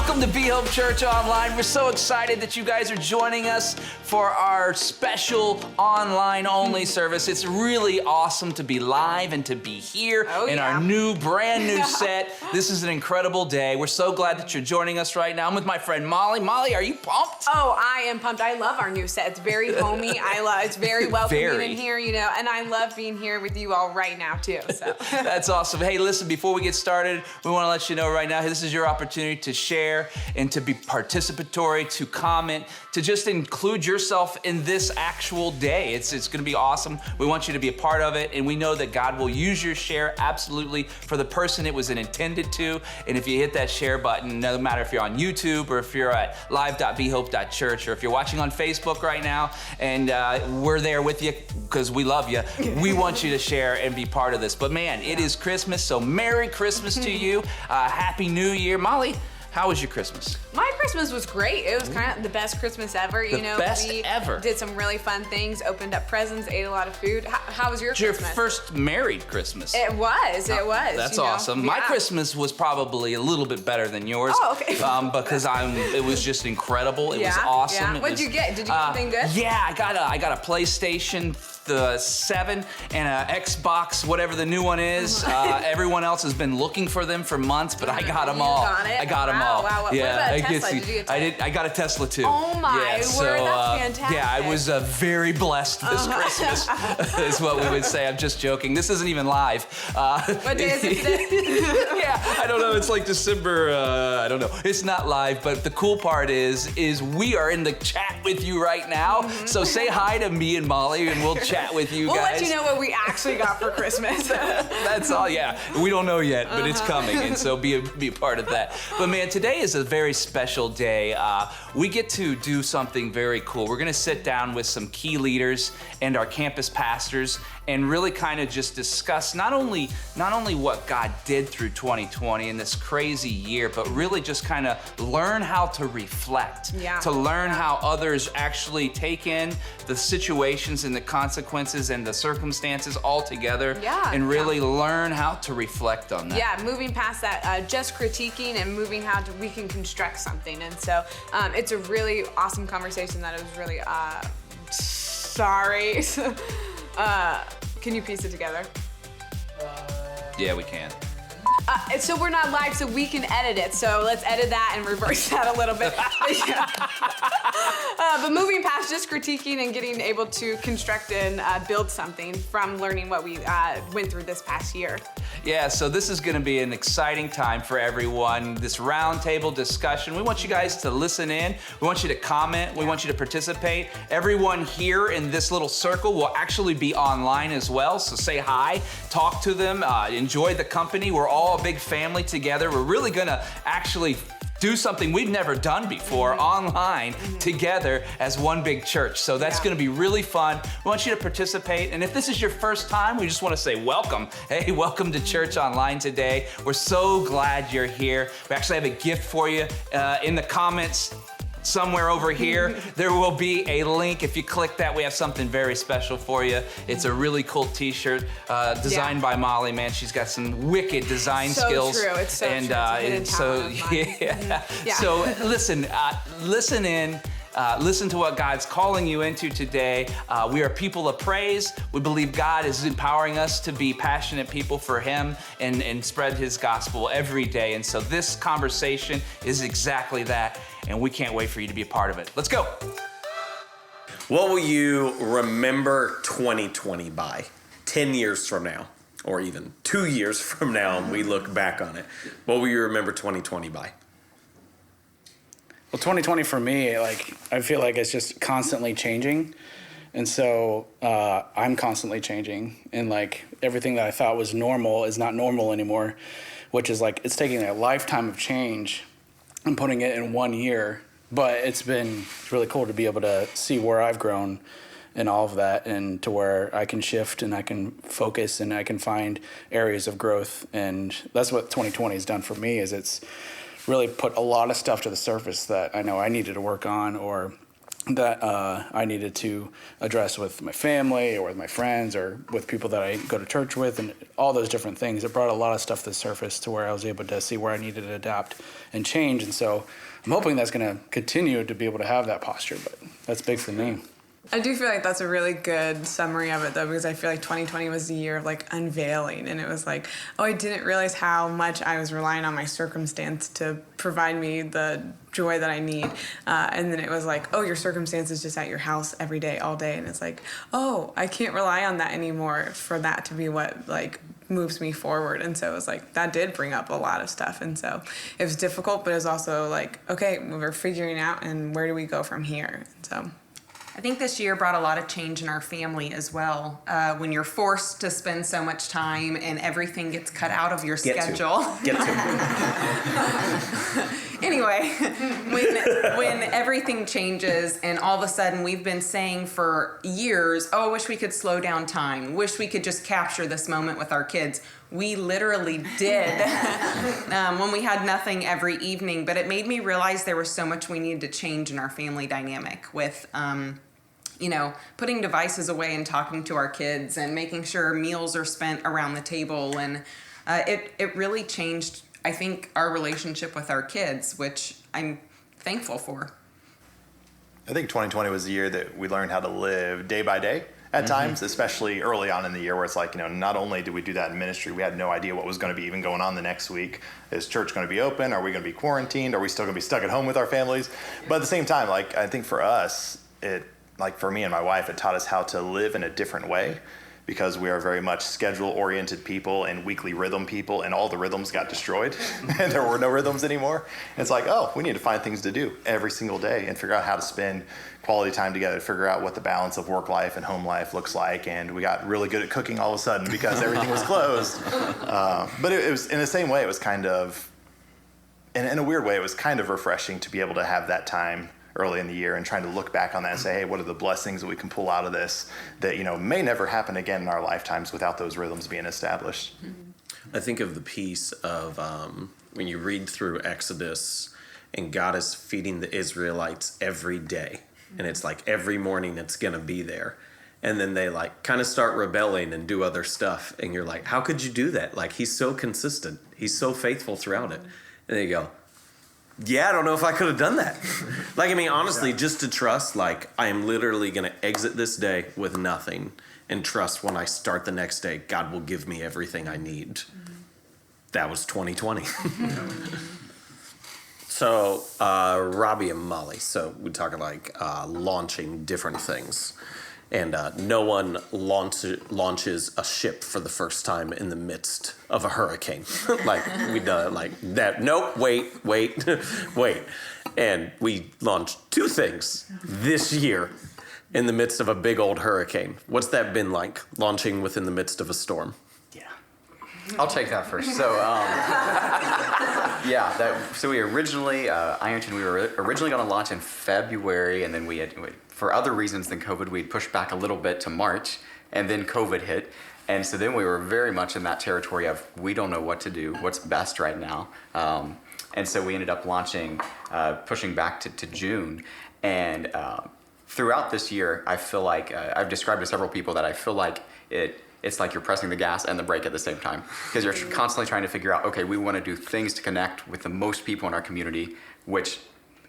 Welcome to Be Hope Church Online. We're so excited that you guys are joining us for our special online-only service. It's really awesome to be live and to be here in our brand new set. This is an incredible day. We're so glad that you're joining us right now. I'm with my friend Molly. Molly, are you pumped? Oh, I am pumped. I love our new set. It's very homey. It's very welcoming in here, and I love being here with you all right now too. So That's awesome. Hey, listen, before we get started, we want to let you know right now, this is your opportunity to share and to be participatory, to comment, to just include yourself in this actual day. It's going to be awesome. We want you to be a part of it, and we know that God will use your share absolutely for the person it was intended to. And if you hit that share button, no matter if you're on YouTube or if you're at live.behope.church or if you're watching on Facebook right now, and we're there with you because we love you, we want you to share and be part of this. But man, it is Christmas, so Merry Christmas to you. Happy New Year. Molly, how was your Christmas? my Christmas was great. It was kind of the best Christmas ever. The best we ever. Did some really fun things, opened up presents, ate a lot of food. How was your Christmas? Your first married Christmas. It was. That's awesome. Yeah. My Christmas was probably a little bit better than yours. Oh, okay. Because it was just incredible. It was awesome. Yeah. What'd you get? Did you get anything good? Yeah, I got a PlayStation 7 and a Xbox, whatever the new one is. Everyone else has been looking for them for months, but I got them all. I got them all. Wow. Yeah, what about Tesla? Did you get Tesla? I got a Tesla too. Oh my word, that's fantastic. Yeah, I was very blessed this Christmas, is what we would say. I'm just joking. This isn't even live. What day is it today? Yeah, I don't know. It's like December, I don't know. It's not live, but the cool part is we are in the chat with you right now. So say hi to me and Molly, and we'll chat with you we'll guys. let you know what we actually got for Christmas. That's all, yeah. We don't know yet, but it's coming, and so be a part of that. But man, today is a very special day. We get to do something very cool. We're gonna sit down with some key leaders and our campus pastors and really kind of just discuss not only what God did through 2020 in this crazy year, but really just kind of learn how to reflect, to learn how others actually take in the situations and the consequences and the circumstances all together, and really learn how to reflect on that. Yeah, moving past that, just critiquing and moving how we can construct something. And so it's a really awesome conversation that it was really, sorry. Can you piece it together? Yeah, we can. So we're not live, so we can edit it. So let's edit that and reverse that a little bit. But moving past just critiquing and getting able to construct and build something from learning what we went through this past year. Yeah, so this is going to be an exciting time for everyone. This roundtable discussion. We want you guys to listen in. We want you to comment. We want you to participate. Everyone here in this little circle will actually be online as well. So say hi, talk to them, enjoy the company. We're all a big family together. We're really going to actually do something we've never done before online together as one big church. So that's going to be really fun. We want you to participate. And if this is your first time, we just want to say welcome. Hey, welcome to Church Online today. We're so glad you're here. We actually have a gift for you in the comments. Somewhere over here, there will be a link. If you click that, we have something very special for you. It's a really cool t-shirt designed by Molly, man. She's got some wicked design skills. True. It's so true. It's so So listen in. Listen to what God's calling you into today. We are people of praise. We believe God is empowering us to be passionate people for Him and spread His gospel every day. And so this conversation is exactly that, and we can't wait for you to be a part of it. Let's go. What will you remember 2020 by 10 years from now, or even 2 years from now, and we look back on it? What will you remember 2020 by? Well, 2020 for me, I feel like it's just constantly changing. And so I'm constantly changing. And everything that I thought was normal is not normal anymore, which is it's taking a lifetime of change and putting it in 1 year. But it's been really cool to be able to see where I've grown and all of that, and to where I can shift and I can focus and I can find areas of growth. And that's what 2020 has done for me, is it's really put a lot of stuff to the surface that I know I needed to work on or that I needed to address with my family or with my friends or with people that I go to church with, and all those different things. It brought a lot of stuff to the surface to where I was able to see where I needed to adapt and change. And so I'm hoping that's going to continue to be able to have that posture, but that's big for me. I do feel like that's a really good summary of it, though, because I feel like 2020 was the year of like unveiling, and it was like, oh, I didn't realize how much I was relying on my circumstance to provide me the joy that I need. And then it was like, oh, your circumstance is just at your house every day, all day, and it's like, oh, I can't rely on that anymore for that to be what like moves me forward. And so it was like, that did bring up a lot of stuff, and so it was difficult, but it was also like, okay, we're figuring out, and where do we go from here? So I think this year brought a lot of change in our family as well. When you're forced to spend so much time and everything gets cut out of your schedule. Get to. Anyway, when everything changes and all of a sudden we've been saying for years, oh, I wish we could slow down time. Wish we could just capture this moment with our kids. We literally did when we had nothing every evening, but it made me realize there was so much we needed to change in our family dynamic with, putting devices away and talking to our kids and making sure meals are spent around the table. And it really changed, I think, our relationship with our kids, which I'm thankful for. I think 2020 was the year that we learned how to live day by day at times, especially early on in the year, where it's like, not only did we do that in ministry, we had no idea what was going to be even going on the next week. Is church going to be open? Are we going to be quarantined? Are we still going to be stuck at home with our families? But at the same time, like, I think for us, for me and my wife, it taught us how to live in a different way, because we are very much schedule-oriented people and weekly rhythm people, and all the rhythms got destroyed, and there were no rhythms anymore. And it's like, oh, we need to find things to do every single day and figure out how to spend quality time together, figure out what the balance of work life and home life looks like. And we got really good at cooking all of a sudden because everything was closed. But it was, in the same way, it was kind of, in a weird way, it was kind of refreshing to be able to have that time early in the year and trying to look back on that and say, hey, what are the blessings that we can pull out of this that, may never happen again in our lifetimes without those rhythms being established. I think of the piece of when you read through Exodus and God is feeding the Israelites every day. And it's like every morning it's going to be there. And then they like kind of start rebelling and do other stuff. And you're like, how could you do that? Like, he's so consistent. He's so faithful throughout it. And then you go, yeah, I don't know if I could have done that. Like, I mean, honestly, just to trust, like, I am literally going to exit this day with nothing and trust when I start the next day, God will give me everything I need. That was 2020. So, Robbie and Molly, so we're talking like launching different things. And no one launches a ship for the first time in the midst of a hurricane. Like, we done it like that. Nope, wait. And we launched two things this year in the midst of a big old hurricane. What's that been like, launching within the midst of a storm? I'll take that first. So, so we originally, Ironton, we were originally going to launch in February, and then we had, for other reasons than COVID, we had pushed back a little bit to March, and then COVID hit. And so then we were very much in that territory of, we don't know what to do, what's best right now. And so we ended up launching, pushing back to June. And throughout this year, I feel like, I've described to several people that I feel like it's like you're pressing the gas and the brake at the same time, because you're constantly trying to figure out, okay, we want to do things to connect with the most people in our community, which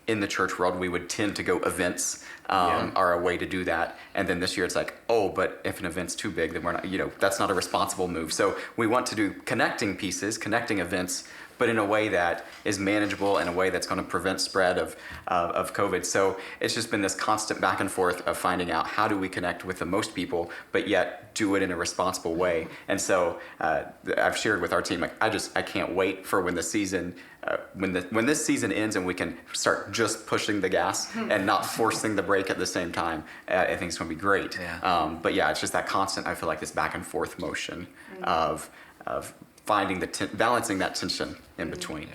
in the church world, we would tend to go events are a way to do that. And then this year it's like, oh, but if an event's too big, then we're not, that's not a responsible move. So we want to do connecting pieces, connecting events, but in a way that is manageable, in a way that's going to prevent spread of COVID. So it's just been this constant back and forth of finding out how do we connect with the most people, but yet do it in a responsible way. And so I've shared with our team, like, I can't wait for when the season, when this season ends and we can start just pushing the gas and not forcing the brake at the same time. I think it's going to be great. Yeah. But yeah, it's just that constant, I feel like, this back and forth motion of finding balancing that tension in between.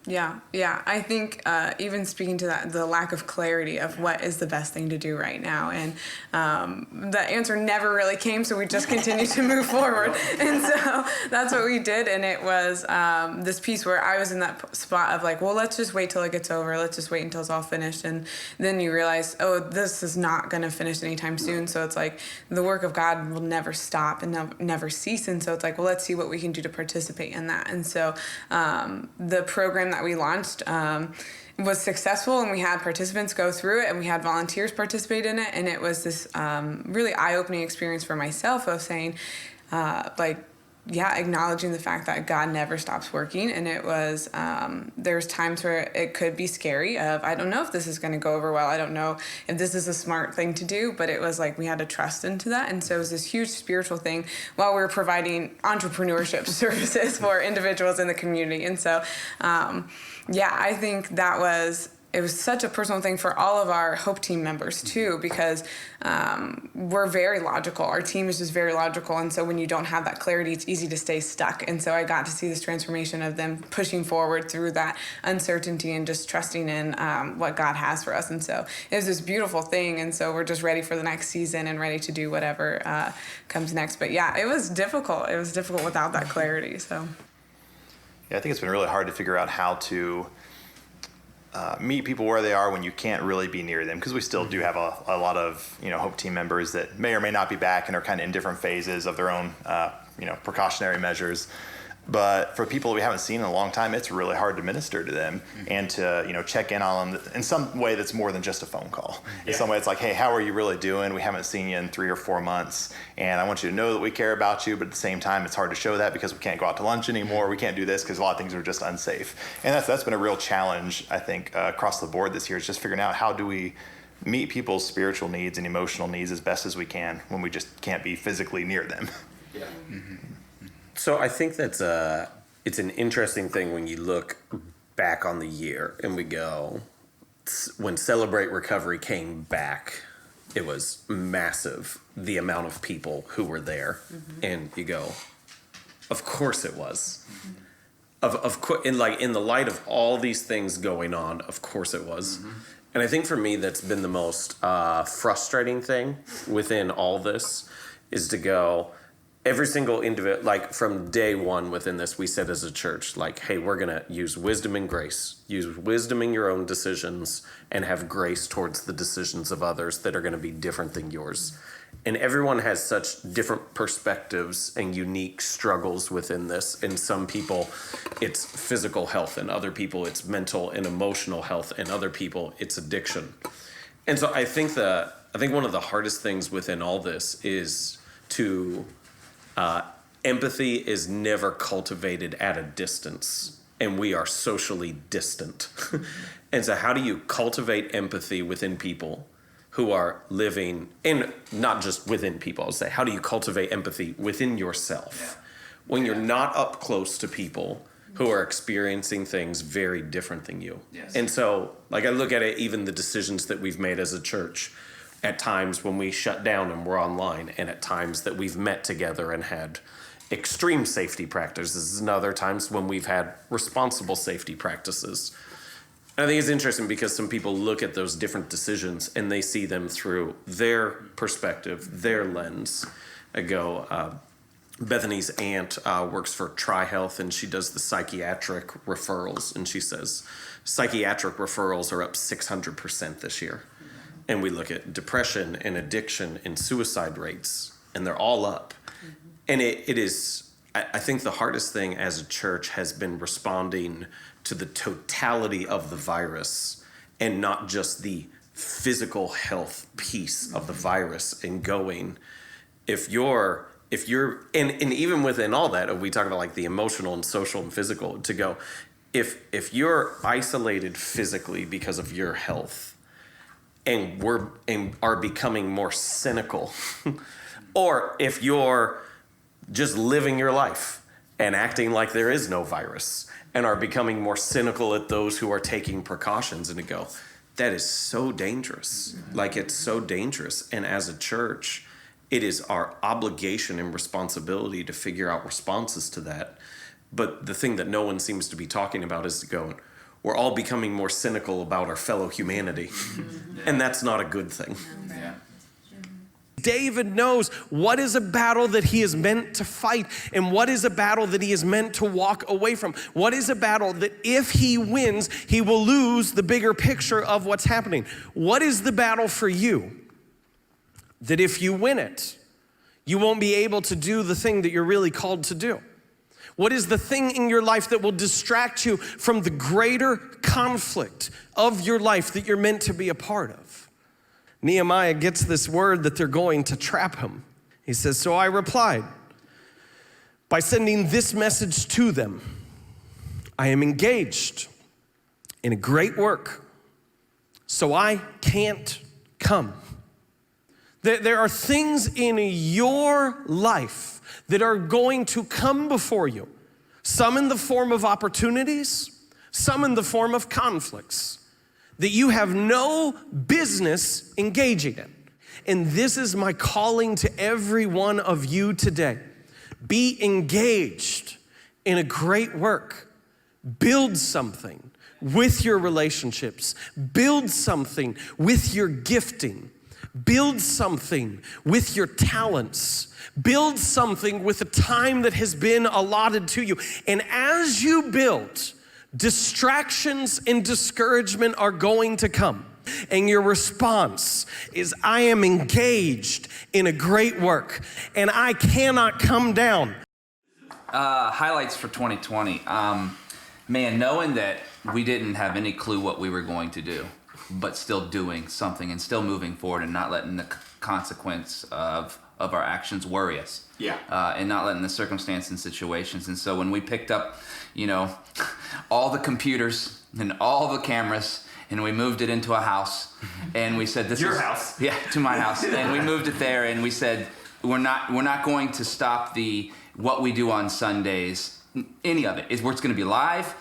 Yeah, I think even speaking to that, the lack of clarity of what is the best thing to do right now, and the answer never really came, so we just continued to move forward, and so that's what we did. And it was this piece where I was in that spot of like, well, let's just wait till it gets over. Let's just wait until it's all finished, and then you realize, oh, this is not going to finish anytime soon. So it's like the work of God will never stop and never cease, and so it's like, well, let's see what we can do to participate in that. And so the program that we launched was successful, and we had participants go through it, and we had volunteers participate in it, and it was this really eye-opening experience for myself of saying, acknowledging the fact that God never stops working. And it was there's times where it could be scary of, I don't know if this is going to go over well, I don't know if this is a smart thing to do, but it was like we had to trust into that. And so it was this huge spiritual thing while we were providing entrepreneurship services for individuals in the community. And so I think it was such a personal thing for all of our Hope Team members too, because we're very logical. Our team is just very logical. And so when you don't have that clarity, it's easy to stay stuck. And so I got to see this transformation of them pushing forward through that uncertainty and just trusting in what God has for us. And so it was this beautiful thing. And so we're just ready for the next season and ready to do whatever comes next. But yeah, it was difficult. It was difficult without that clarity. So Yeah, I think it's been really hard to figure out how to meet people where they are when you can't really be near them, because we still do have a lot of Hope Team members that may or may not be back and are kind of in different phases of their own precautionary measures. But for people we haven't seen in a long time, it's really hard to minister to them and to check in on them in some way that's more than just a phone call. In some way, it's like, hey, how are you really doing? We haven't seen you in 3 or 4 months, and I want you to know that we care about you. But at the same time, it's hard to show that because we can't go out to lunch anymore. We can't do this because a lot of things are just unsafe. And that's been a real challenge, I think, across the board this year. Is just figuring out how do we meet people's spiritual needs and emotional needs as best as we can when we just can't be physically near them. Yeah. Mm-hmm. So I think it's an interesting thing when you look back on the year and we go, when Celebrate Recovery came back, it was massive, the amount of people who were there. Mm-hmm. And you go, of course it was. Mm-hmm. Of course, in the light of all these things going on, of course it was. Mm-hmm. And I think for me that's been the most frustrating thing within all this is to go, every single individual, like from day one within this, we said as a church, like, hey, we're going to use wisdom and grace. Use wisdom in your own decisions and have grace towards the decisions of others that are going to be different than yours. And everyone has such different perspectives and unique struggles within this. And some people, it's physical health, and other people, it's mental and emotional health, and other people, it's addiction. And so I think one of the hardest things within all this is to empathy is never cultivated at a distance, and we are socially distant. And so how do you cultivate empathy within people who are living, and not just within people, I'll say, how do you cultivate empathy within yourself when you're not up close to people who are experiencing things very different than you? Yes. And so, like, I look at it, even the decisions that we've made as a church, at times when we shut down and we're online, and at times that we've met together and had extreme safety practices, and other times when we've had responsible safety practices. And I think it's interesting because some people look at those different decisions and they see them through their perspective, their lens. I go, Bethany's aunt works for TriHealth, and she does the psychiatric referrals, and she says psychiatric referrals are up 600% this year. And we look at depression and addiction and suicide rates, and they're all up. Mm-hmm. And it is, I think the hardest thing as a church has been responding to the totality of the virus and not just the physical health piece of the virus, and going, if you're, and even within all that, we talk about like the emotional and social and physical, to go, if you're isolated physically because of your health, and are becoming more cynical, or if you're just living your life and acting like there is no virus and are becoming more cynical at those who are taking precautions, and to go, that is so dangerous. Like, it's so dangerous. And as a church, it is our obligation and responsibility to figure out responses to that. But the thing that no one seems to be talking about is we're all becoming more cynical about our fellow humanity. And that's not a good thing. Yeah. David knows what is a battle that he is meant to fight and what is a battle that he is meant to walk away from. What is a battle that if he wins, he will lose the bigger picture of what's happening. What is the battle for you that if you win it, you won't be able to do the thing that you're really called to do? What is the thing in your life that will distract you from the greater conflict of your life that you're meant to be a part of? Nehemiah gets this word that they're going to trap him. He says, so I replied by sending this message to them. I am engaged in a great work, so I can't come. There are things in your life that are going to come before you, some in the form of opportunities, some in the form of conflicts that you have no business engaging in. And this is my calling to every one of you today. Be engaged in a great work. Build something with your relationships. Build something with your gifting. Build something with your talents. Build something with the time that has been allotted to you. And as you build, distractions and discouragement are going to come. And your response is, I am engaged in a great work and I cannot come down. Highlights for 2020. Man, knowing that we didn't have any clue what we were going to do, but still doing something and still moving forward and not letting the consequence of our actions worry us. Yeah. And not letting the circumstance and situations. And so when we picked up, all the computers and all the cameras, and we moved it into a house, and we said, "This is your house." Yeah, to my house. And we moved it there, and we said, "We're not going to stop what we do on Sundays. Any of it. It's going to be live.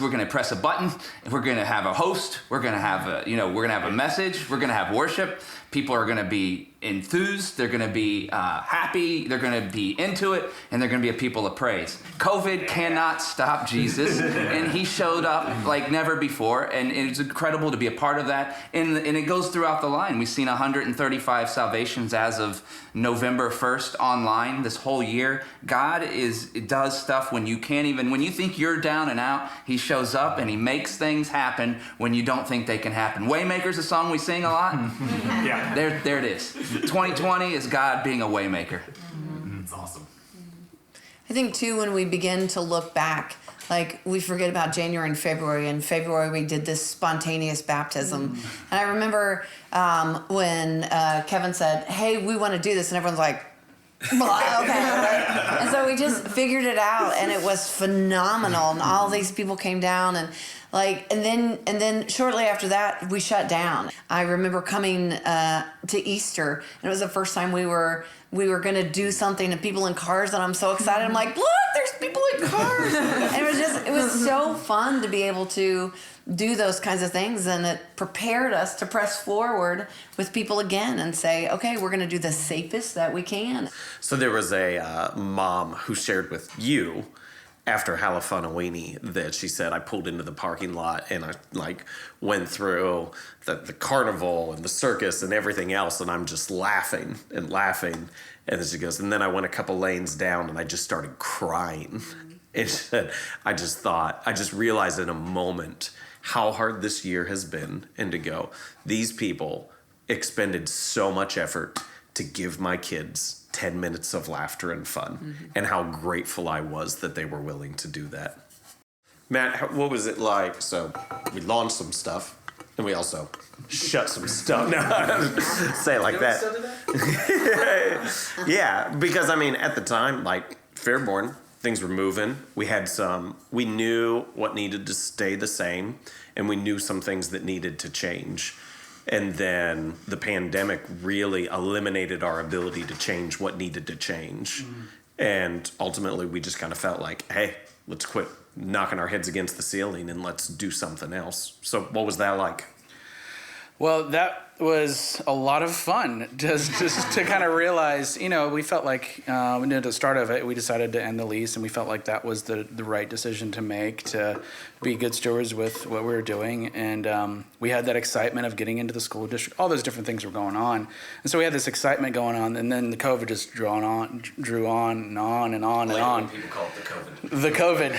We're going to press a button. We're going to have a host. We're going to have we're going to have a message. We're going to have worship. People are going to be enthused. They're going to be happy. They're going to be into it, and they're going to be a people of praise. COVID cannot stop Jesus, and he showed up like never before, and it's incredible to be a part of that. And it goes throughout the line. We've seen 135 salvations as of November 1st online this whole year. God does stuff when you think you're down and out. He shows up and he makes things happen when you don't think they can happen. Waymaker's a song we sing a lot. Yeah. There it is. 2020 is God being a waymaker. It's awesome. I think too, when we begin to look back, like we forget about January and February. In February, we did this spontaneous baptism. And I remember when Kevin said, hey, we want to do this. And everyone's like, blah, okay. And so we just figured it out, and it was phenomenal. And all these people came down, and then shortly after that, we shut down. I remember coming to Easter, and it was the first time we were going to do something, and people in cars, and I'm so excited. I'm like, look, there's people in cars. And it was so fun to be able to do those kinds of things, and it prepared us to press forward with people again and say, okay, we're going to do the safest that we can. So there was a mom who shared with you after Halifunaweenie that she said, I pulled into the parking lot and I went through the carnival and the circus and everything else, and I'm just laughing. And then she goes, and then I went a couple lanes down and I just started crying. And she said, I just realized in a moment how hard this year has been, and to go, these people expended so much effort to give my kids 10 minutes of laughter and fun, and how grateful I was that they were willing to do that. Matt, what was it like? So we launched some stuff, and we also shut some stuff. No, say it like that. Yeah, because at the time, Fairborn, things were moving. We knew what needed to stay the same, and we knew some things that needed to change. And then the pandemic really eliminated our ability to change what needed to change. And ultimately, we just kind of felt like, hey, let's quit knocking our heads against the ceiling and let's do something else. So what was that like? Well, that was a lot of fun just to kind of realize, we felt like at the start of it, we decided to end the lease, and we felt like that was the right decision to make, to be good stewards with what we were doing. And we had that excitement of getting into the school district. All those different things were going on. And so we had this excitement going on, and then the COVID just drew on and on and on and on. People call it the COVID. The COVID.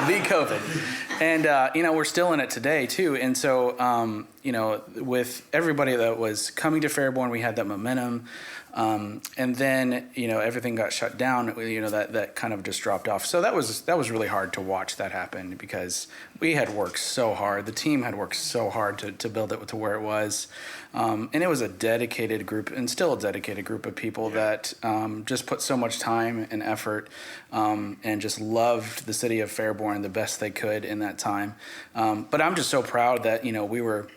The COVID. And, we're still in it today, too. And so, with everybody that was coming to Fairborn, we had that momentum. And then, everything got shut down, that kind of just dropped off. So that was really hard to watch that happen, because we had worked so hard. The team had worked so hard to build it to where it was. And it was a dedicated group, and still a dedicated group of people that just put so much time and effort and just loved the city of Fairborn the best they could in that time. But I'm just so proud that, we were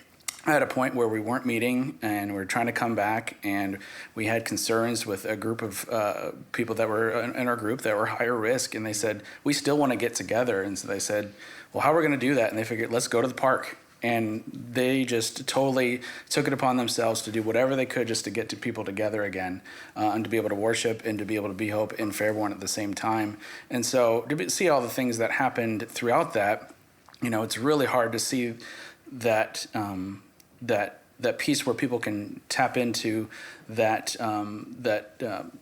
at a point where we weren't meeting and we were trying to come back, and we had concerns with a group of people that were in our group that were higher risk, and they said, we still want to get together. And so they said, well, how are we going to do that? And they figured, let's go to the park. And they just totally took it upon themselves to do whatever they could just to get people together again, and to be able to worship and to be able to be hope in Fairborn at the same time. And so to see all the things that happened throughout that, it's really hard to see that that piece where people can tap into that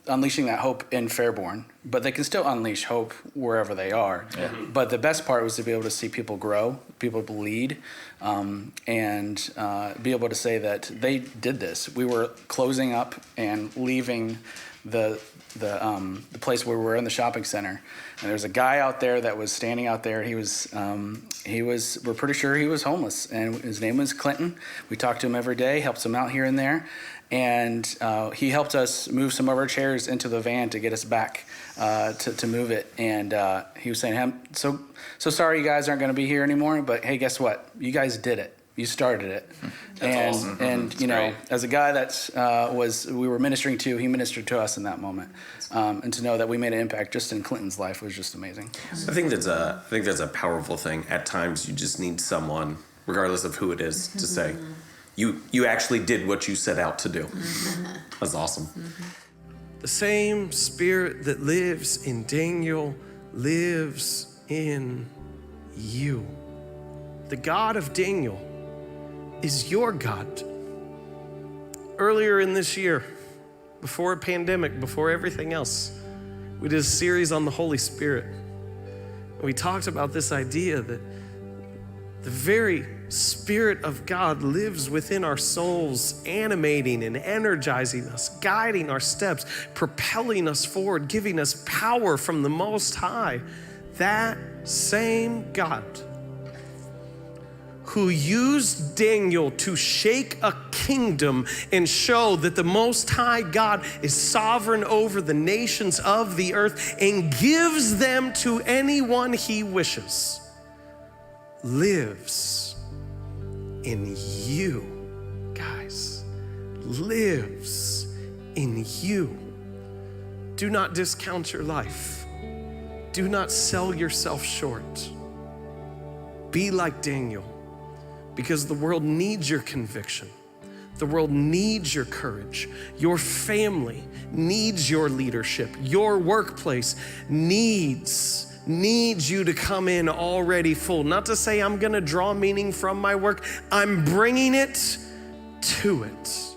unleashing that hope in Fairborn, but they can still unleash hope wherever they are. Yeah. But the best part was to be able to see people grow, people lead, and be able to say that they did this. We were closing up and leaving the place where we were in the shopping center, and there's a guy out there that was standing out there. He was we're pretty sure he was homeless, and his name was Clinton. We talked to him every day, helped him out here and there, and he helped us move some of our chairs into the van to get us back to move it. And he was saying, so sorry you guys aren't going to be here anymore, but hey, guess what? You guys did it. You started it. That's awesome. And as a guy that we were ministering to, he ministered to us in that moment. And to know that we made an impact just in Clinton's life was just amazing. I think that's a powerful thing. At times, you just need someone, regardless of who it is, to say, you actually did what you set out to do. That's awesome. The same spirit that lives in Daniel lives in you. The God of Daniel is your God. Earlier in this year, before a pandemic, before everything else, we did a series on the Holy Spirit. And we talked about this idea that the very Spirit of God lives within our souls, animating and energizing us, guiding our steps, propelling us forward, giving us power from the Most High. That same God who used Daniel to shake a kingdom and show that the Most High God is sovereign over the nations of the earth and gives them to anyone he wishes, lives in you, guys. Lives in you. Do not discount your life. Do not sell yourself short. Be like Daniel. Because the world needs your conviction. The world needs your courage. Your family needs your leadership. Your workplace needs you to come in already full. Not to say I'm gonna draw meaning from my work. I'm bringing it to it.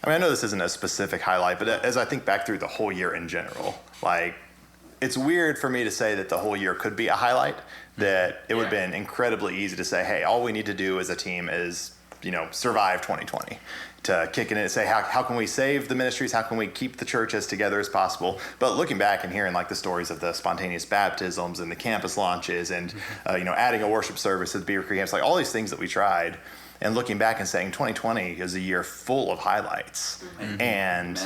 I mean, I know this isn't a specific highlight, but as I think back through the whole year in general, it's weird for me to say that the whole year could be a highlight, that it would have been incredibly easy to say, hey, all we need to do as a team is, survive 2020. To kick it in and say, how can we save the ministries? How can we keep the church as together as possible? But looking back and hearing the stories of the spontaneous baptisms and the campus launches and, adding a worship service at the Beaver Creek camps, all these things that we tried, and looking back and saying 2020 is a year full of highlights. Mm-hmm. And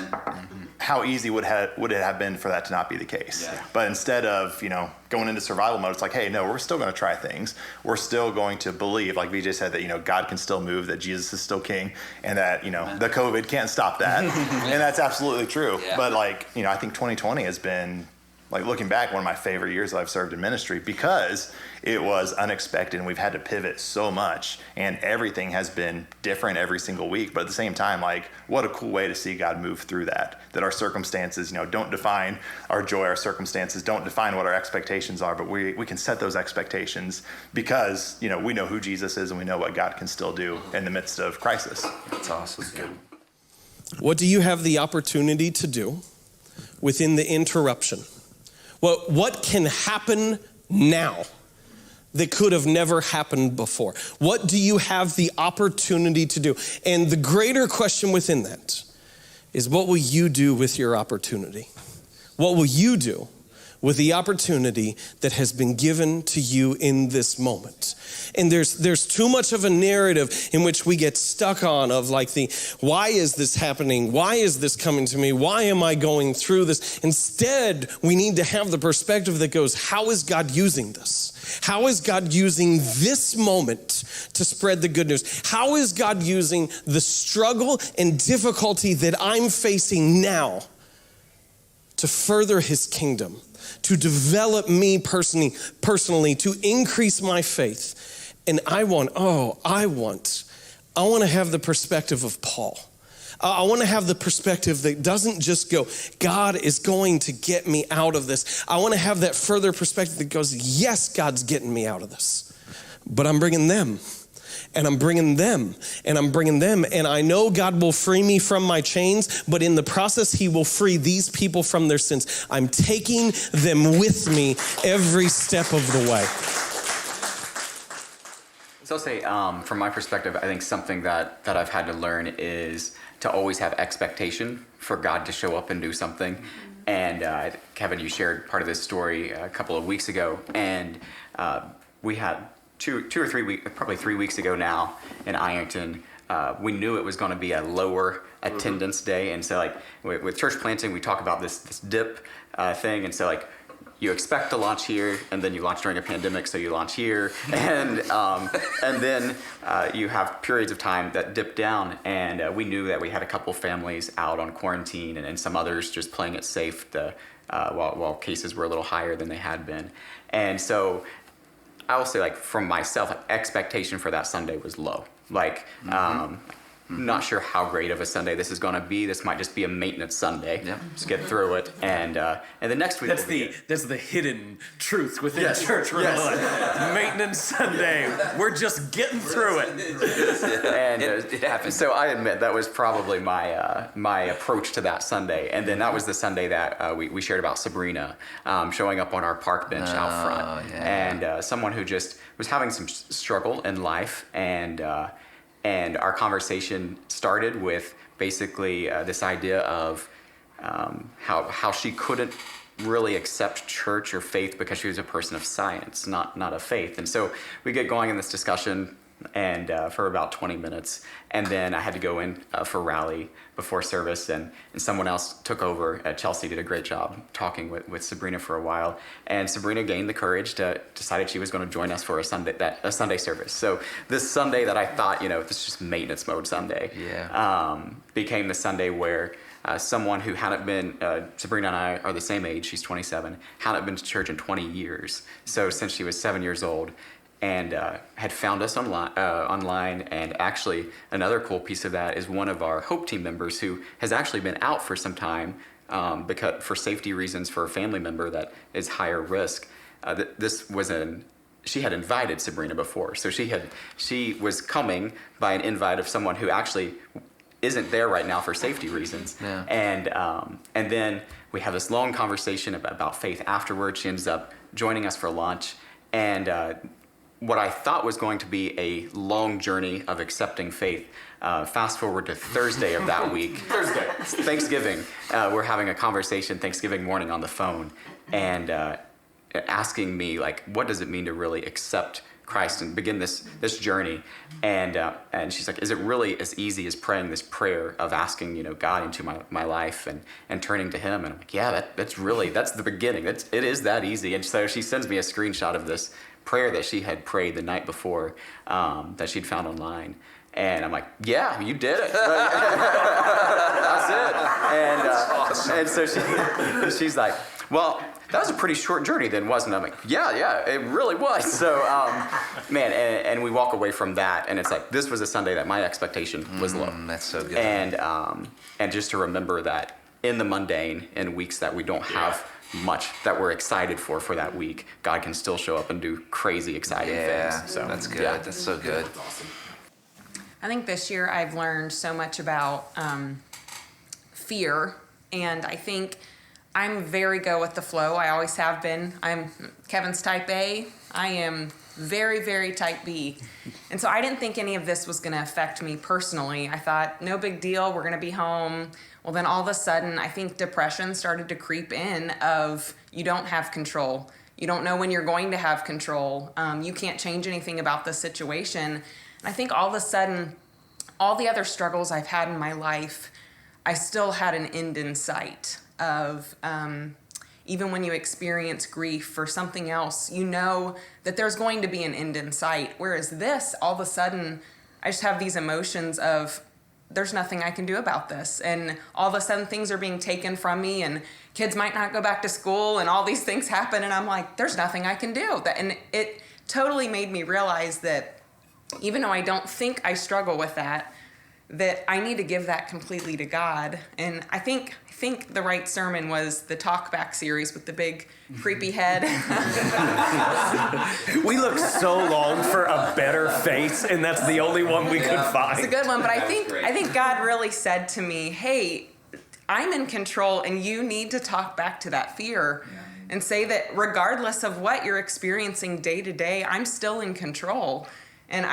how easy would it have been for that to not be the case? Yeah. But instead of, going into survival mode, it's hey, no, we're still going to try things. We're still going to believe, like VJ said, that, God can still move, that Jesus is still king, and that, the COVID can't stop that. And that's absolutely true. Yeah. But I think 2020 has been like looking back, one of my favorite years that I've served in ministry, because it was unexpected and we've had to pivot so much and everything has been different every single week. But at the same time, like, what a cool way to see God move through that our circumstances, don't define our joy. Our circumstances don't define what our expectations are, but we can set those expectations because, we know who Jesus is and we know what God can still do in the midst of crisis. That's awesome. What do you have the opportunity to do within the interruption? What can happen now that could have never happened before? What do you have the opportunity to do? And the greater question within that is, what will you do with your opportunity? What will you do with the opportunity that has been given to you in this moment? And there's too much of a narrative in which we get stuck on of like why is this happening? Why is this coming to me? Why am I going through this? Instead, we need to have the perspective that goes, how is God using this? How is God using this moment to spread the good news? How is God using the struggle and difficulty that I'm facing now to further his kingdom, to develop me personally, to increase my faith? And I want to have the perspective of Paul. I want to have the perspective that doesn't just go, God is going to get me out of this. I want to have that further perspective that goes, yes, God's getting me out of this, but I'm bringing them. And I'm bringing them, and I'm bringing them. And I know God will free me from my chains, but in the process, he will free these people from their sins. I'm taking them with me every step of the way. So I'll say, from my perspective, I think something that I've had to learn is to always have expectation for God to show up and do something. And Kevin, you shared part of this story a couple of weeks ago, and we had two or 3 weeks, probably 3 weeks ago now in Ironton, we knew it was going to be a lower attendance day. And so like with church planting, we talk about this dip thing. And so like, you expect to launch here, and then you launch during a pandemic, so you launch here, and then you have periods of time that dip down, and we knew that we had a couple families out on quarantine, and some others just playing it safe while cases were a little higher than they had been. And so I will say, like, from myself, expectation for that Sunday was low. Like, not sure how great of a Sunday this is going to be. This might just be a maintenance Sunday. Yep. Just get through it, and the next week. That's the hidden truth within church. Yes. Maintenance Sunday. We're just getting through it. And it happens. So I admit that was probably my approach to that Sunday, and then that was the Sunday that we shared about Sabrina showing up on our park bench out front, and someone who just was having some struggle in life, and our conversation started with basically this idea of how she couldn't really accept church or faith because she was a person of science, not of faith. And so we get going in this discussion and for about 20 minutes. And then I had to go in for rally before service, and someone else took over. Chelsea did a great job talking with Sabrina for a while. And Sabrina gained the courage to decided she was going to join us for a Sunday service. So this Sunday that I thought, this is just maintenance mode Sunday, became the Sunday where someone who hadn't been, Sabrina and I are the same age, she's 27, hadn't been to church in 20 years. So since she was 7 years old, and had found us online. And actually, another cool piece of that is one of our Hope Team members who has actually been out for some time because for safety reasons for a family member that is higher risk. She had invited Sabrina before, so she was coming by an invite of someone who actually isn't there right now for safety reasons. Yeah. And then we have this long conversation about faith afterwards. She ends up joining us for lunch, and what I thought was going to be a long journey of accepting faith. Fast forward to Thursday of that week. Thanksgiving. We're having a conversation Thanksgiving morning on the phone, and asking me, like, what does it mean to really accept Christ and begin this journey? And she's like, is it really as easy as praying this prayer of asking, God into my life and turning to Him? And I'm like, yeah, that's the beginning. It is that easy. And so she sends me a screenshot of this prayer that she had prayed the night before, that she'd found online. And I'm like, yeah, you did it. That's it. And so she's like, Well, that was a pretty short journey then, wasn't it? I'm like, yeah, it really was. So, man, and we walk away from that, and it's like, this was a Sunday that my expectation was low. That's so good. And just to remember that in the mundane, in weeks that we don't have much that we're excited for that week, God can still show up and do crazy, exciting things. So that's good. yeah. That's so good. I think this year I've learned so much about fear, and I think I'm very go with the flow. I always have been. I'm Kevin's type A. I am very, very type B. And so I didn't think any of this was going to affect me personally. I thought, no big deal. We're going to be home. Well, then all of a sudden, I think depression started to creep in of you don't have control. You don't know when you're going to have control. You can't change anything about the situation. And I think all of a sudden, all the other struggles I've had in my life, I still had an end in sight of even when you experience grief or something else, you know that there's going to be an end in sight. Whereas this, all of a sudden, I just have these emotions of there's nothing I can do about this. And all of a sudden things are being taken from me and kids might not go back to school and all these things happen. And I'm like, there's nothing I can do. And it totally made me realize that even though I don't think I struggle with that I need to give that completely to God. And I think the right sermon was the Talk Back series with the big creepy head. We looked so long for a better face, and that's the only one we could find. It's a good one, but I think God really said to me, hey, I'm in control and you need to talk back to that fear and say that regardless of what you're experiencing day to day, I'm still in control. And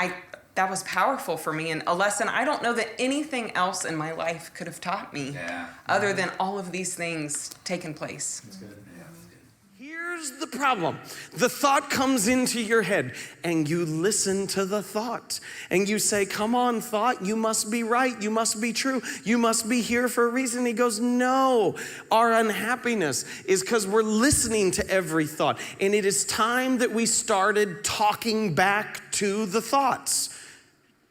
that was powerful for me, and a lesson I don't know that anything else in my life could have taught me other than all of these things taking place. That's good. Here's the problem. The thought comes into your head and you listen to the thought and you say, come on, thought, you must be right. You must be true. You must be here for a reason. He goes, no, our unhappiness is because we're listening to every thought. And it is time that we started talking back to the thoughts.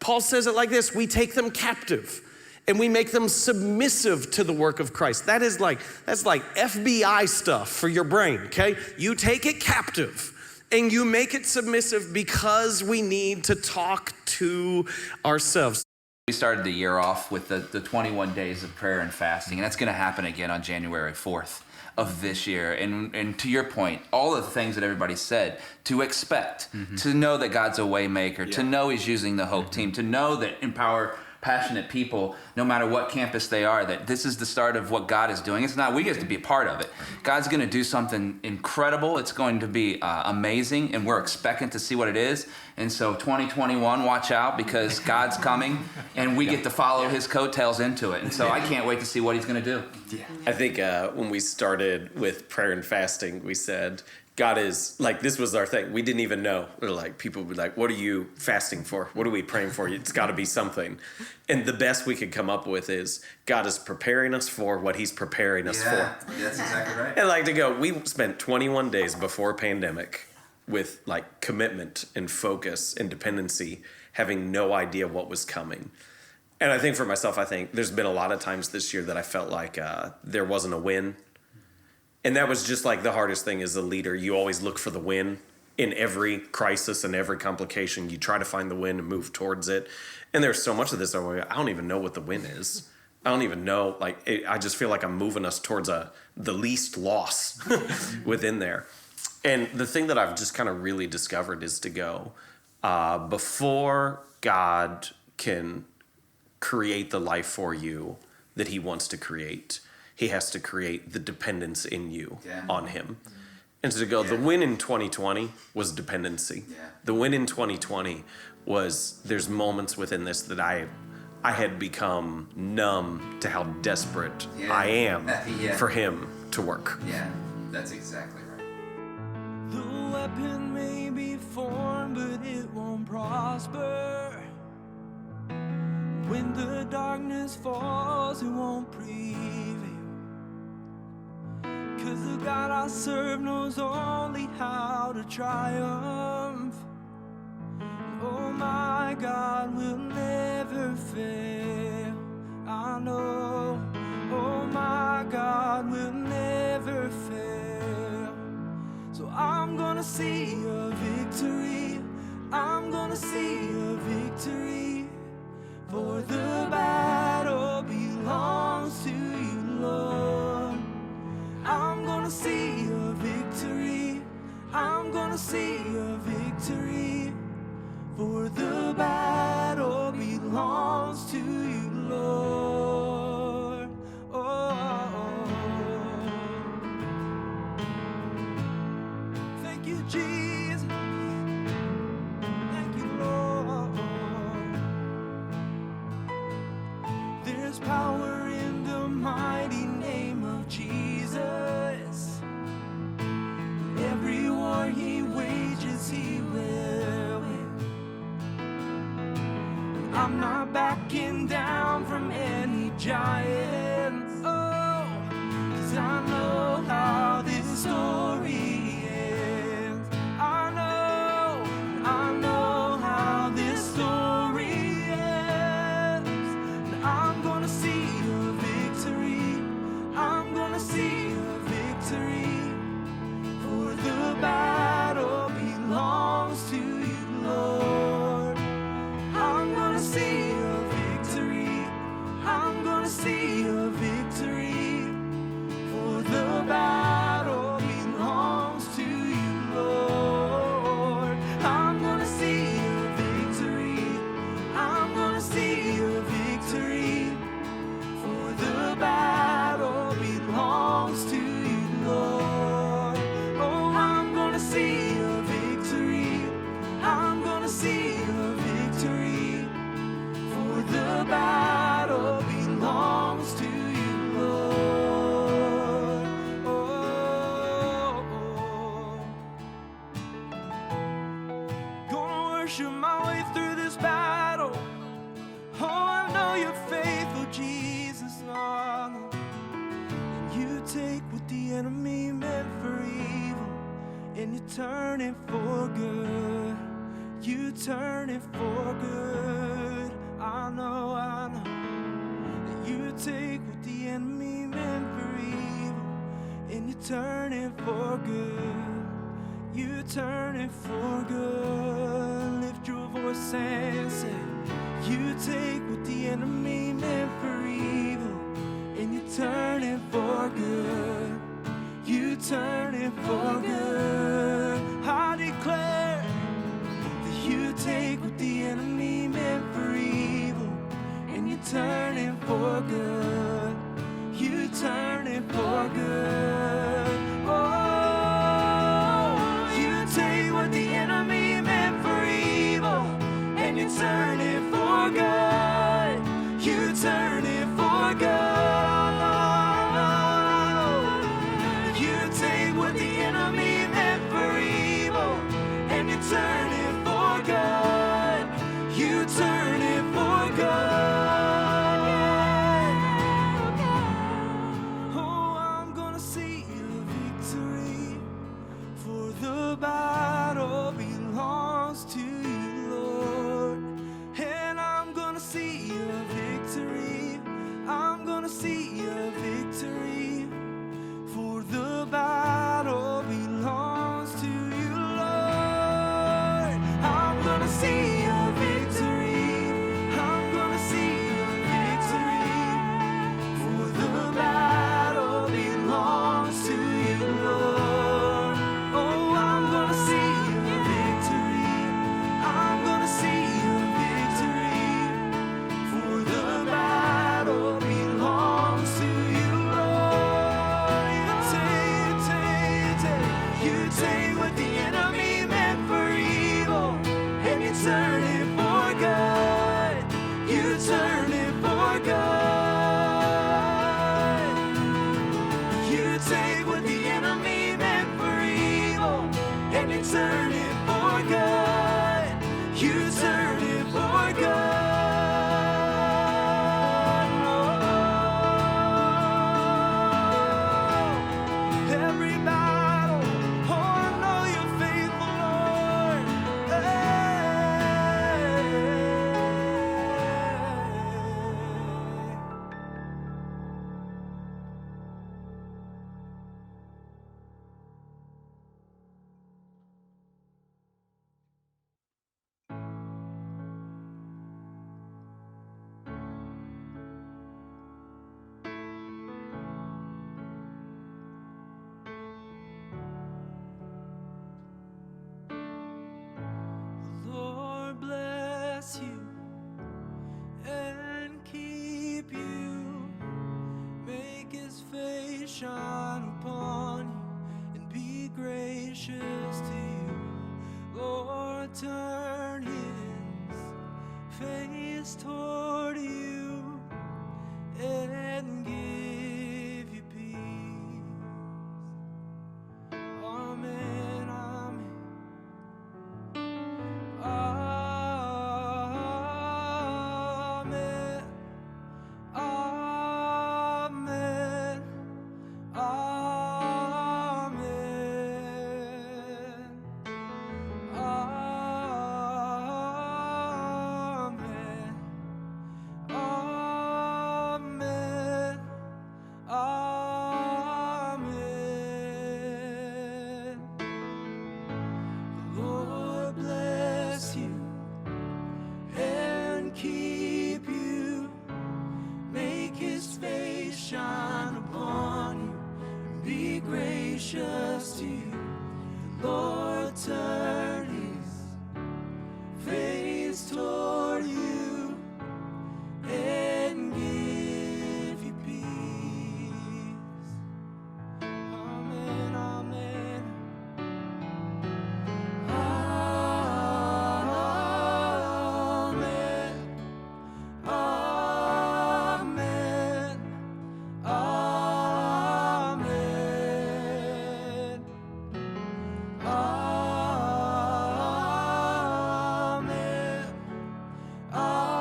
Paul says it like this: we take them captive and we make them submissive to the work of Christ. That's like FBI stuff for your brain, okay? You take it captive and you make it submissive because we need to talk to ourselves. We started the year off with the 21 days of prayer and fasting, and that's going to happen again on January 4th of this year. And to your point, all of the things that everybody said, to expect, to know that God's a way maker, to know he's using the Hope team, to know that Empower passionate people, no matter what campus they are, that this is the start of what God is doing. It's not, we get to be a part of it. God's going to do something incredible. It's going to be amazing, and we're expecting to see what it is. And so 2021, watch out, because God's coming, and we get to follow his coattails into it. And so I can't wait to see what he's going to do. I think when we started with prayer and fasting, we said, God is, like, this was our thing. We didn't even know. We're like, people would be like, what are you fasting for? What are we praying for? It's got to be something. And the best we could come up with is God is preparing us for what he's preparing us for. That's exactly right. And like to go, we spent 21 days before pandemic with like commitment and focus and dependency, having no idea what was coming. And I think for myself, I think there's been a lot of times this year that I felt like there wasn't a win. And that was just like the hardest thing as a leader. You always look for the win in every crisis and every complication. You try to find the win and move towards it. And there's so much of this, I don't even know what the win is. I don't even know. I just feel like I'm moving us towards the least loss within there. And the thing that I've just kind of really discovered is to go, before God can create the life for you that he wants to create, he has to create the dependence in you on him. And so to go, the win in 2020 was dependency. The win in 2020 was, there's moments within this that I had become numb to how desperate I am for him to work. Yeah, that's exactly right. The weapon may be formed, but it won't prosper. When the darkness falls, it won't prevail. 'Cause the God I serve knows only how to triumph. Oh, my God will never fail. I know. Oh, my God will never fail. the battle belongs to you, Lord. Oh, thank you, Jesus. Thank you, Lord. There's power in the mighty name of Jesus. Every war he wages, he will win. I'm not backing down from any giants. Oh, 'cause I know how this story ends. I know how this story ends. And I'm gonna see a victory. I'm gonna see a victory. For the battle belongs to you, Lord. I'm gonna see a victory. I'm gonna see a victory. For the battle belongs to you, Lord. I'm gonna see a victory. I'm gonna see a victory. For the battle belongs to you, Lord. Oh, I'm gonna see a victory. I'm gonna see a victory. For the battle belongs to you, Lord. Oh, gonna worship my way through this battle. Oh, I know you're faithful, Jesus. Oh, no. You take what the enemy meant for evil and you turn it for good. You turn it for good. I know that you take what the enemy meant for evil and you turn it for good. You turn it for good. Lift your voice and say, you take what the enemy meant for evil and you turn it for good. You turn it for good. I declare that you take what the enemy meant for evil and you turn it for good. You turn it for good. Oh, you take what the enemy meant for evil and you turn it for good. You turn it for good. You take what the enemy meant for evil and you turn it for good. You turn it for good. Oh, I'm gonna see a victory. For the battle belongs to you, Lord. And I'm gonna see a victory. shine upon you and be gracious to you. Lord, turn his face toward you and give you peace. Amen, amen. Amen. Amen. Amen. Amen. Amen. Amen. The Lord bless you and keep you. Make his face shine upon you and be gracious to you. The Lord turn his face toward you and give you peace. Amen, amen. Amen. Amen. Amen. Amen. Amen. Amen.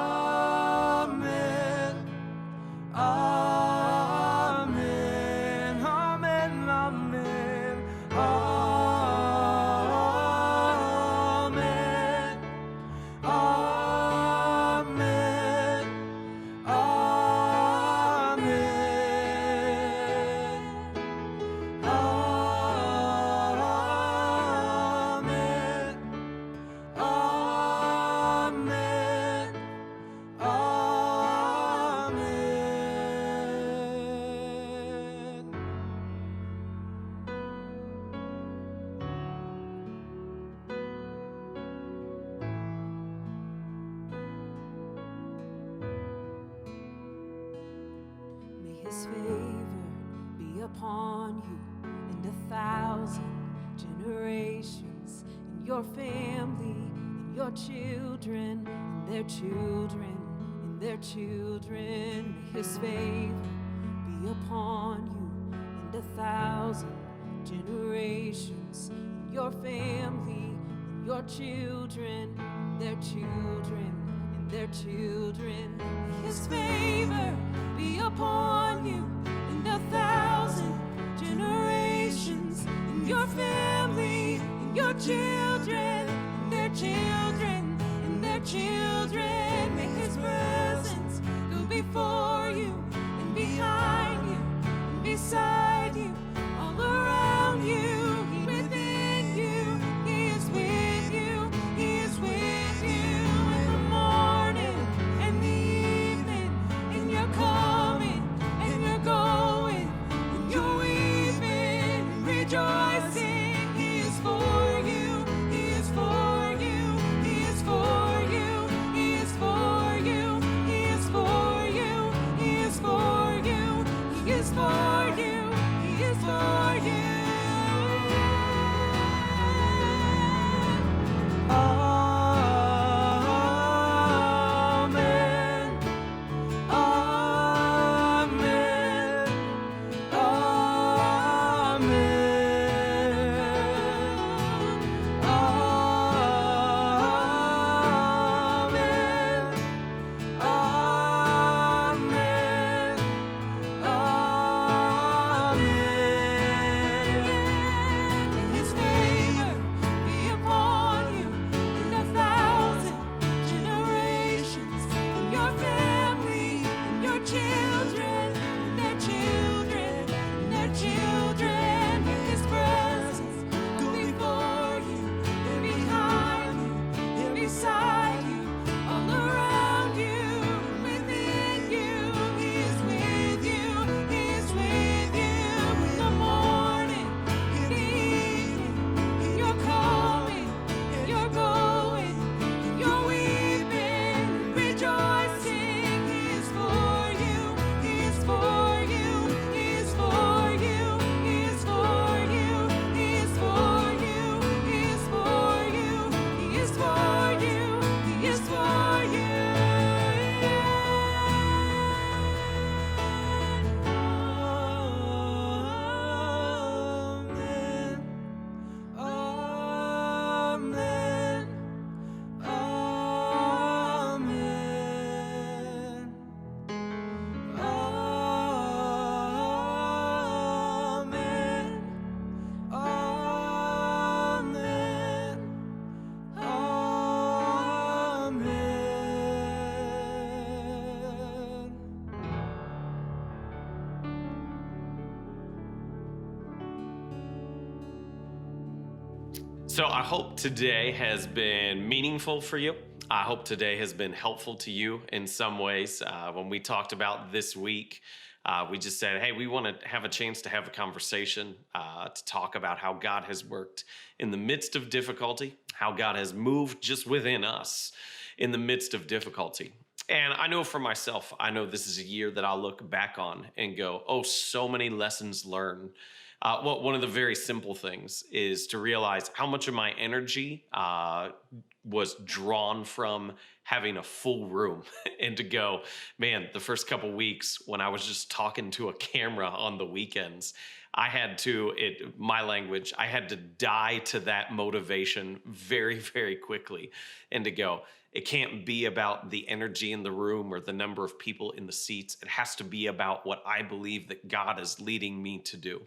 Amen. Amen. Amen. Amen. May his favor be upon you and 1,000 generations, and your family, and your children, and their children, and their children. May his favor be upon you and 1,000 generations, and your family, and your children, and their children, and their children. May his favor be upon you and 1,000 generations, and your family, and your children, and their children, and their children. May his presence go before you and behind you and beside you, all around you, within you. He is with you, he is with you in the morning and the evening, and you're coming and you're going, and you're weeping and rejoicing. He is for you, he is for you, he is for you. So I hope today has been meaningful for you. I hope today has been helpful to you in some ways. When we talked about this week, we just said, hey, we want to have a chance to have a conversation, to talk about how God has worked in the midst of difficulty, how God has moved just within us in the midst of difficulty. And I know for myself, I know this is a year that I'll look back on and go, oh, so many lessons learned. Well, one of the very simple things is to realize how much of my energy was drawn from having a full room and to go, man, the first couple weeks when I was just talking to a camera on the weekends, I had to, my language, I had to die to that motivation very, very quickly and to go, it can't be about the energy in the room or the number of people in the seats. It has to be about what I believe that God is leading me to do.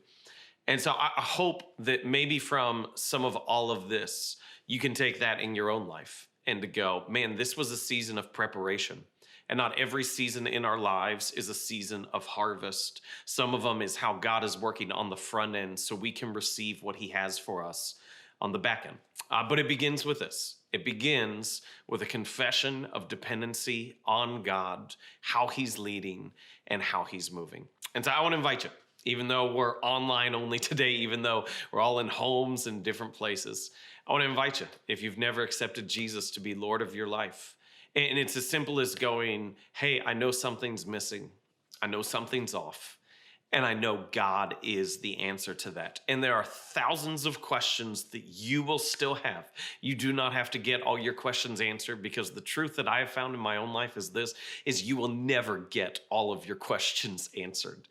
And so I hope that maybe from some of all of this, you can take that in your own life and to go, man, this was a season of preparation. And not every season in our lives is a season of harvest. Some of them is how God is working on the front end so we can receive what he has for us on the back end. But it begins with this. It begins with a confession of dependency on God, how he's leading and how he's moving. And so I want to invite you, even though we're online only today, even though we're all in homes and different places, I want to invite you, if you've never accepted Jesus to be Lord of your life, and it's as simple as going, hey, I know something's missing. I know something's off. And I know God is the answer to that. And there are thousands of questions that you will still have. You do not have to get all your questions answered, because the truth that I have found in my own life is this, is you will never get all of your questions answered.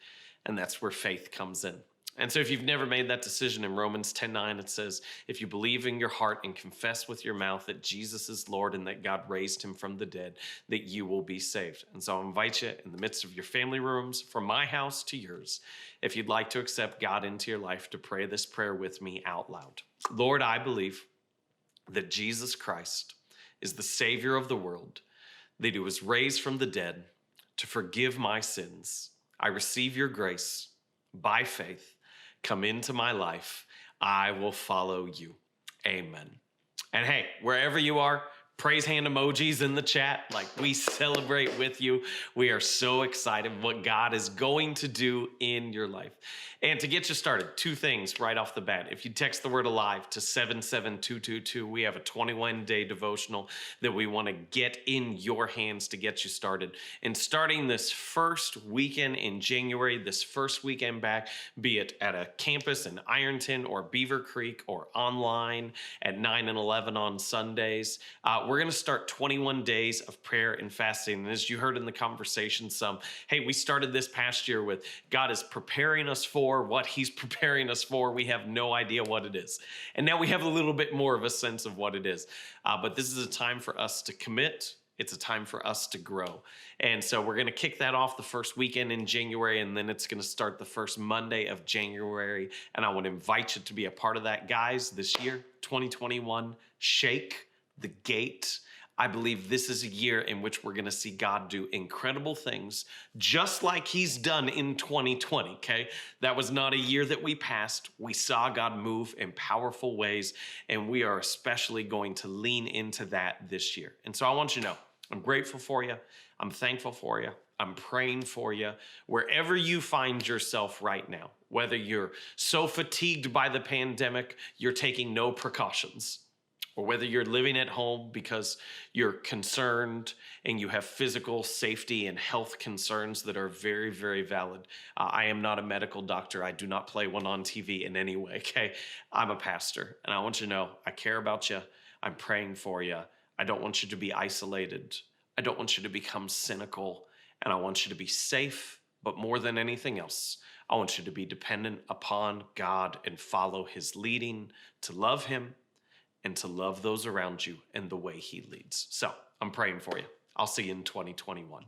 And that's where faith comes in. And so if you've never made that decision, in Romans 10:9, it says, if you believe in your heart and confess with your mouth that Jesus is Lord and that God raised him from the dead, that you will be saved. And so I invite you in the midst of your family rooms, from my house to yours, if you'd like to accept God into your life, to pray this prayer with me out loud. Lord, I believe that Jesus Christ is the Savior of the world, that he was raised from the dead to forgive my sins. I receive your grace by faith. Come into my life. I will follow you. Amen. And hey, wherever you are, praise hand emojis in the chat. Like, we celebrate with you. We are so excited what God is going to do in your life. And to get you started, two things right off the bat. If you text the word ALIVE to 77222, we have a 21-day devotional that we want to get in your hands to get you started. And starting this first weekend in January, this first weekend back, be it at a campus in Ironton or Beaver Creek or online at 9 and 11 on Sundays, we're going to start 21 days of prayer and fasting. And as you heard in the conversation hey, we started this past year with God is preparing us for what he's preparing us for. We have no idea what it is. And now we have a little bit more of a sense of what it is. But this is a time for us to commit. It's a time for us to grow. And so we're going to kick that off the first weekend in January, and then it's going to start the first Monday of January. And I want to invite you to be a part of that, guys, this year, 2021, Shake the Gate. I believe this is a year in which we're going to see God do incredible things, just like he's done in 2020, okay? That was not a year that we passed. We saw God move in powerful ways, and we are especially going to lean into that this year. And so I want you to know, I'm grateful for you. I'm thankful for you. I'm praying for you. Wherever you find yourself right now, whether you're so fatigued by the pandemic, you're taking no precautions, or whether you're living at home because you're concerned and you have physical safety and health concerns that are very, very valid. I am not a medical doctor. I do not play one on TV in any way, okay? I'm a pastor, and I want you to know I care about you. I'm praying for you. I don't want you to be isolated. I don't want you to become cynical, and I want you to be safe, but more than anything else, I want you to be dependent upon God and follow his leading, to love him, and to love those around you in the way he leads. So I'm praying for you. I'll see you in 2021.